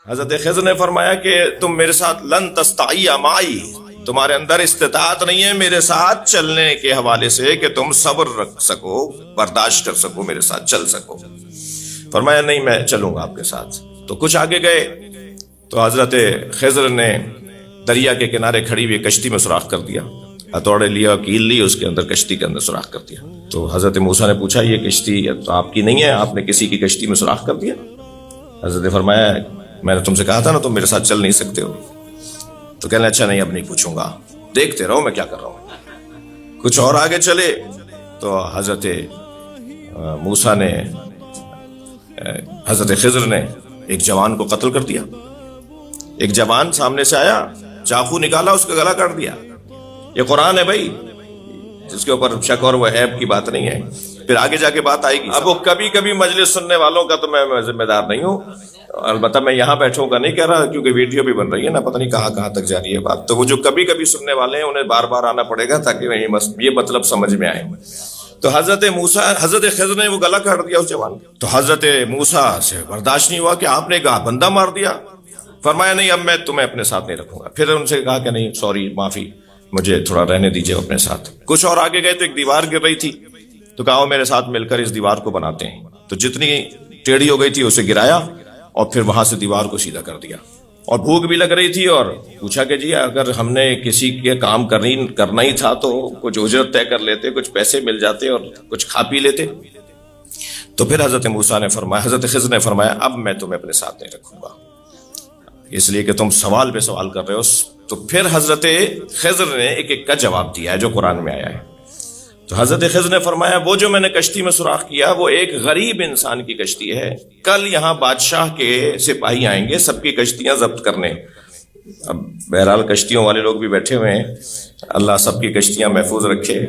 حضرت خضر نے فرمایا کہ تم میرے ساتھ لن تستطیع معی، تمہارے اندر استطاعت نہیں ہے میرے ساتھ چلنے کے حوالے سے کہ تم صبر رکھ سکو، برداشت کر سکو، میرے ساتھ چل سکو۔ فرمایا نہیں میں چلوں گا آپ کے ساتھ۔ تو کچھ آگے گئے تو حضرت خضر نے دریا کے کنارے کھڑی ہوئی کشتی میں سوراخ کر دیا، ہتھوڑے لیا، کیل لی، اس کے اندر کشتی کے اندر سوراخ کر دیا۔ تو حضرت موسیٰ نے پوچھا یہ کشتی تو آپ کی نہیں ہے، آپ نے کسی کی کشتی میں سوراخ کر دیا؟ حضرت نے فرمایا میں نے تم سے کہا تھا نا تم میرے ساتھ چل نہیں سکتے ہو۔ تو کہنے اچھا نہیں اب نہیں پوچھوں گا، دیکھتے رہو میں کیا کر رہا ہوں۔ کچھ اور آگے چلے تو حضرت موسیٰ نے حضرت خضر نے ایک جوان کو قتل کر دیا۔ ایک جوان سامنے سے آیا، چاقو نکالا، اس کا گلا کاٹ دیا۔ یہ قرآن ہے بھائی، جس کے اوپر شک اور وہ عیب کی بات نہیں ہے۔ پھر آگے جا کے بات آئے گی۔ اب وہ کبھی کبھی مجلس سننے والوں کا تو میں ذمہ دار نہیں ہوں، البتہ میں یہاں بیٹھوں کا نہیں کہہ رہا کیونکہ ویڈیو بھی بن رہی ہے نا، پتہ نہیں کہاں کہاں تک جا رہی ہے بات۔ تو وہ جو کبھی کبھی سننے والے ہیں انہیں بار بار آنا پڑے گا تاکہ یہ مطلب سمجھ میں آئے۔ تو حضرت خضر نے وہ گلا کاٹ دیا اس جوان کا۔ تو حضرت موسیٰ سے برداشت نہیں ہوا کہ آپ نے کہا بندہ مار دیا۔ فرمایا نہیں اب میں تمہیں اپنے ساتھ نہیں رکھوں گا۔ پھر ان سے کہا کہ نہیں سوری، معافی، مجھے تھوڑا رہنے دیجیے اپنے ساتھ۔ کچھ اور آگے گئے تو ایک دیوار گر رہی تھی، تو کہا میرے ساتھ مل کر اس دیوار کو بناتے ہیں۔ تو جتنی ٹیڑھی ہو گئی تھی اسے گرایا اور پھر وہاں سے دیوار کو سیدھا کر دیا۔ اور بھوک بھی لگ رہی تھی اور پوچھا کہ جی اگر ہم نے کسی کے کام کرنا ہی تھا تو کچھ اجرت طے کر لیتے، کچھ پیسے مل جاتے اور کچھ کھا پی لیتے۔ تو پھر حضرت موسیٰ نے فرمایا، حضرت خضر نے فرمایا اب میں تمہیں اپنے ساتھ نہیں رکھوں گا، اس لیے کہ تم سوال پہ سوال کر رہے ہو۔ تو پھر حضرت خضر نے ایک کا جواب دیا ہے جو قرآن میں آیا ہے۔ تو حضرت خضر نے فرمایا وہ جو میں نے کشتی میں سوراخ کیا وہ ایک غریب انسان کی کشتی ہے، کل یہاں بادشاہ کے سپاہی آئیں گے سب کی کشتیاں ضبط کرنے۔ اب بہرحال کشتیوں والے لوگ بھی بیٹھے ہوئے ہیں، اللہ سب کی کشتیاں محفوظ رکھے،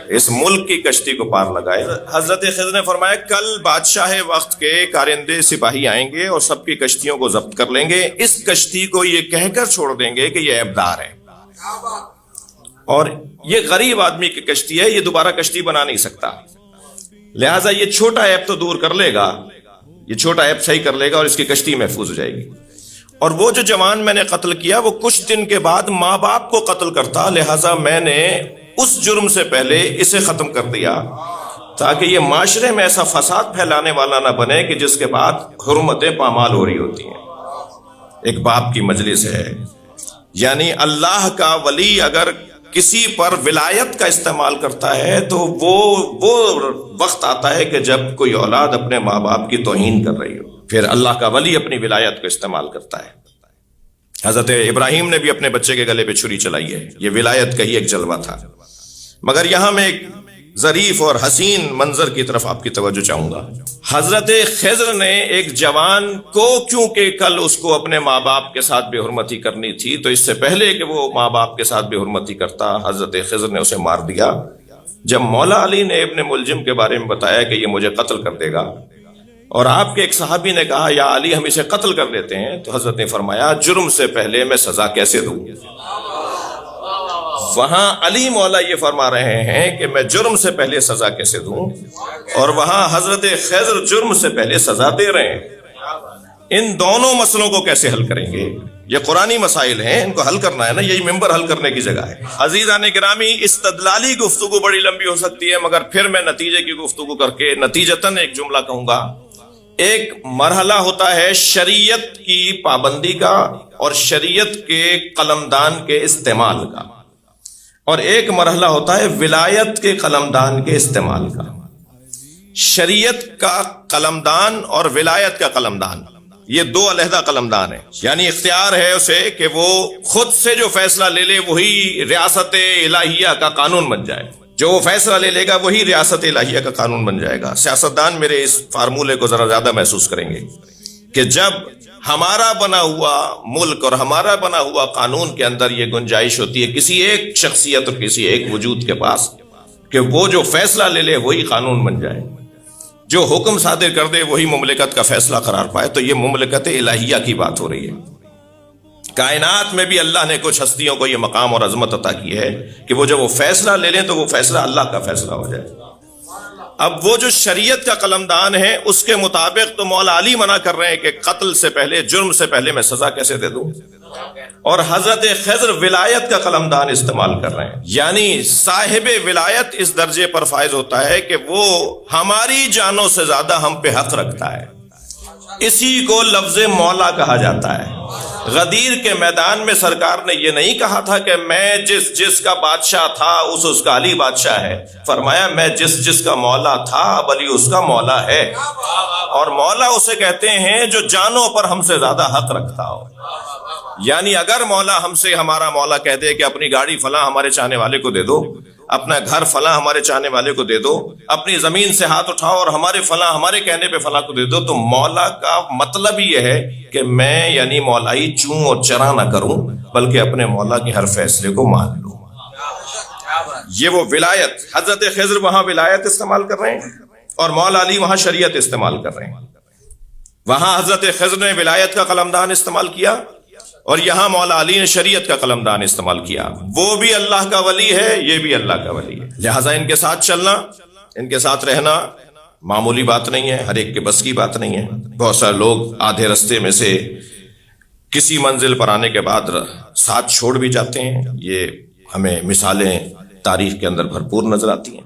اس ملک کی کشتی کو پار لگائے۔ حضرت خضر نے فرمایا کل بادشاہ وقت کے کارندے سپاہی آئیں گے اور سب کی کشتیوں کو ضبط کر لیں گے، اس کشتی کو یہ کہہ کر چھوڑ دیں گے کہ یہ عیبدار ہے اور یہ غریب آدمی کی کشتی ہے، یہ دوبارہ کشتی بنا نہیں سکتا، لہٰذا یہ چھوٹا عیب تو دور کر لے گا، یہ چھوٹا عیب صحیح کر لے گا اور اس کی کشتی محفوظ ہو جائے گی۔ اور وہ جو جوان میں نے قتل کیا وہ کچھ دن کے بعد ماں باپ کو قتل کرتا، لہٰذا میں نے اس جرم سے پہلے اسے ختم کر دیا تاکہ یہ معاشرے میں ایسا فساد پھیلانے والا نہ بنے کہ جس کے بعد حرمتیں پامال ہو رہی ہوتی ہیں۔ ایک باپ کی مجلس ہے، یعنی اللہ کا ولی اگر کسی پر ولایت کا استعمال کرتا ہے تو وہ وقت آتا ہے کہ جب کوئی اولاد اپنے ماں باپ کی توہین کر رہی ہو، پھر اللہ کا ولی اپنی ولایت کو استعمال کرتا ہے۔ حضرت ابراہیم نے بھی اپنے بچے کے گلے پہ چھری چلائی ہے، یہ ولایت کا ہی ایک جلوہ تھا۔ مگر یہاں میں ایک ظریف اور حسین منظر کی طرف آپ کی توجہ چاہوں گا۔ حضرت خضر نے ایک جوان کو، کیونکہ کل اس کو اپنے ماں باپ کے ساتھ بے حرمتی کرنی تھی، تو اس سے پہلے کہ وہ ماں باپ کے ساتھ بے حرمتی کرتا حضرت خضر نے اسے مار دیا۔ جب مولا علی نے ابن ملجم کے بارے میں بتایا کہ یہ مجھے قتل کر دے گا اور آپ کے ایک صحابی نے کہا یا علی ہم اسے قتل کر دیتے ہیں، تو حضرت نے فرمایا جرم سے پہلے میں سزا کیسے دوں؟ وہاں علی مولا یہ فرما رہے ہیں کہ میں جرم سے پہلے سزا کیسے دوں، اور وہاں حضرت خضر جرم سے پہلے سزا دے رہے ہیں۔ ان دونوں مسئلوں کو کیسے حل کریں گے؟ یہ قرآنی مسائل ہیں، ان کو حل کرنا ہے نا، یہی ممبر حل کرنے کی جگہ ہے۔ عزیزان گرامی، استدلالی گفتگو بڑی لمبی ہو سکتی ہے، مگر پھر میں نتیجے کی گفتگو کر کے نتیجتاً ایک جملہ کہوں گا۔ ایک مرحلہ ہوتا ہے شریعت کی پابندی کا اور شریعت کے قلمدان کے استعمال کا، اور ایک مرحلہ ہوتا ہے ولایت کے قلمدان کے استعمال کا۔ شریعت کا قلمدان اور ولایت کا قلمدان یہ دو علیحدہ قلمدان ہیں، یعنی اختیار ہے اسے کہ وہ خود سے جو فیصلہ لے لے وہی ریاست الہیہ کا قانون بن جائے، جو وہ فیصلہ لے لے گا وہی ریاست الہیہ کا قانون بن جائے گا۔ سیاستدان میرے اس فارمولے کو ذرا زیادہ محسوس کریں گے کہ جب ہمارا بنا ہوا ملک اور ہمارا بنا ہوا قانون کے اندر یہ گنجائش ہوتی ہے کسی ایک شخصیت اور کسی ایک وجود کے پاس کہ وہ جو فیصلہ لے لے وہی قانون بن جائے، جو حکم صادر کر دے وہی مملکت کا فیصلہ قرار پائے، تو یہ مملکت الہیہ کی بات ہو رہی ہے۔ کائنات میں بھی اللہ نے کچھ ہستیوں کو یہ مقام اور عظمت عطا کی ہے کہ وہ جب وہ فیصلہ لے لیں تو وہ فیصلہ اللہ کا فیصلہ ہو جائے۔ اب وہ جو شریعت کا قلمدان ہے اس کے مطابق تو مولا علی منع کر رہے ہیں کہ قتل سے پہلے، جرم سے پہلے میں سزا کیسے دے دوں، اور حضرت خضر ولایت کا قلمدان استعمال کر رہے ہیں، یعنی صاحب ولایت اس درجے پر فائز ہوتا ہے کہ وہ ہماری جانوں سے زیادہ ہم پہ حق رکھتا ہے، اسی کو لفظ مولا کہا جاتا ہے۔ غدیر کے میدان میں سرکار نے یہ نہیں کہا تھا کہ میں جس کا بادشاہ تھا اس کا علی بادشاہ ہے، فرمایا میں جس کا مولا تھا اب علی اس کا مولا ہے، اور مولا اسے کہتے ہیں جو جانوں پر ہم سے زیادہ حق رکھتا ہو۔ یعنی اگر مولا ہم سے، ہمارا مولا کہہ دے کہ اپنی گاڑی فلاں ہمارے چاہنے والے کو دے دو، اپنا گھر فلاں ہمارے چاہنے والے کو دے دو، اپنی زمین سے ہاتھ اٹھاؤ اور ہمارے کہنے پہ فلاں کو دے دو، تو مولا کا مطلب یہ ہے کہ میں یعنی مولائی چوں اور چرا نہ کروں بلکہ اپنے مولا کے ہر فیصلے کو مان لوں۔ یہ وہ ولایت، حضرت خضر وہاں ولایت استعمال کر رہے ہیں اور مولا علی وہاں شریعت استعمال کر رہے ہیں۔ وہاں حضرت خضر نے ولایت کا قلمدان استعمال کیا اور یہاں مولا علی نے شریعت کا قلمدان استعمال کیا۔ وہ بھی اللہ کا ولی ہے، یہ بھی اللہ کا ولی ہے، لہٰذا ان کے ساتھ چلنا، ان کے ساتھ رہنا معمولی بات نہیں ہے، ہر ایک کے بس کی بات نہیں ہے۔ بہت سارے لوگ آدھے رستے میں سے کسی منزل پر آنے کے بعد ساتھ چھوڑ بھی جاتے ہیں، یہ ہمیں مثالیں تاریخ کے اندر بھرپور نظر آتی ہیں۔